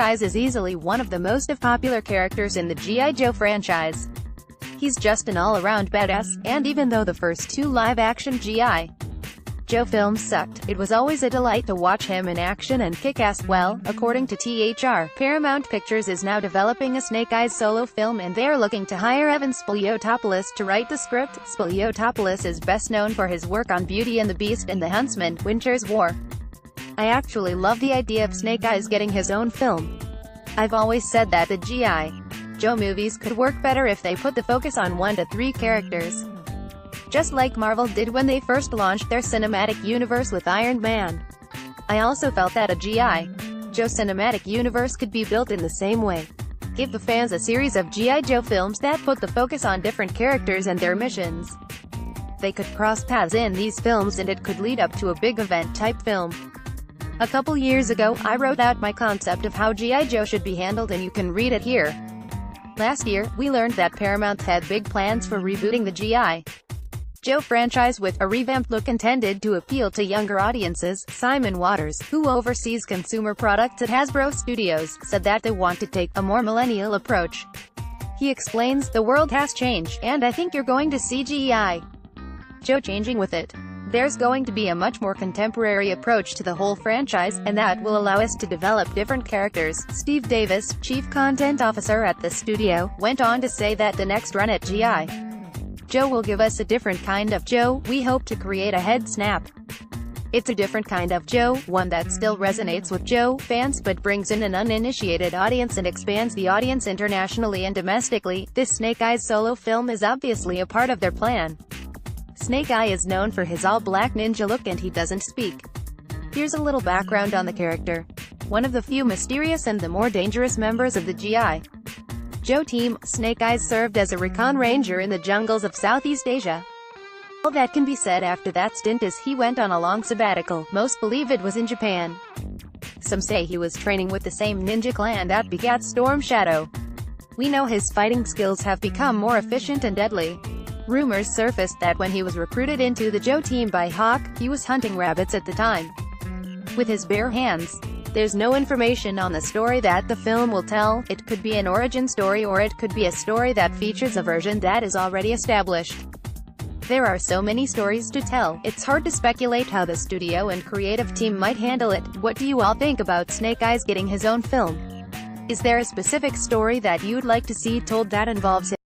Eyes is easily one of the most popular characters in the G.I. Joe franchise. He's just an all-around badass, and even though the first two live-action G.I. Joe films sucked, it was always a delight to watch him in action and kick ass. Well, according to THR, Paramount Pictures is now developing a Snake Eyes solo film and they're looking to hire Evan Spiliotopoulos to write the script. Spiliotopoulos is best known for his work on Beauty and the Beast and The Huntsman, Winter's War. I actually love the idea of Snake Eyes getting his own film. I've always said that the G.I. Joe movies could work better if they put the focus on 1 to 3 characters. Just like Marvel did when they first launched their cinematic universe with Iron Man. I also felt that a G.I. Joe cinematic universe could be built in the same way. Give the fans a series of G.I. Joe films that put the focus on different characters and their missions. They could cross paths in these films and it could lead up to a big event-type film. A couple years ago, I wrote out my concept of how G.I. Joe should be handled and you can read it here. Last year, we learned that Paramount had big plans for rebooting the G.I. Joe franchise with a revamped look intended to appeal to younger audiences. Simon Waters, who oversees consumer products at Hasbro Studios, said that they want to take a more millennial approach. He explains, "The world has changed, and I think you're going to see G.I. Joe changing with it. There's going to be a much more contemporary approach to the whole franchise, and that will allow us to develop different characters." Steve Davis, chief content officer at the studio, went on to say that the next run at G.I. Joe will give us a different kind of Joe. We hope to create a head snap. It's a different kind of Joe, one that still resonates with Joe fans but brings in an uninitiated audience and expands the audience internationally and domestically. This Snake Eyes solo film is obviously a part of their plan. Snake Eye is known for his all-black ninja look and he doesn't speak. Here's a little background on the character. One of the few mysterious and the more dangerous members of the G.I. Joe team, Snake Eyes served as a recon ranger in the jungles of Southeast Asia. All that can be said after that stint is he went on a long sabbatical. Most believe it was in Japan. Some say he was training with the same ninja clan that begat Storm Shadow. We know his fighting skills have become more efficient and deadly. Rumors surfaced that when he was recruited into the Joe team by Hawk, he was hunting rabbits at the time with his bare hands. There's no information on the story that the film will tell. It could be an origin story or it could be a story that features a version that is already established. There are so many stories to tell, it's hard to speculate how the studio and creative team might handle it. What do you all think about Snake Eyes getting his own film? Is there a specific story that you'd like to see told that involves him?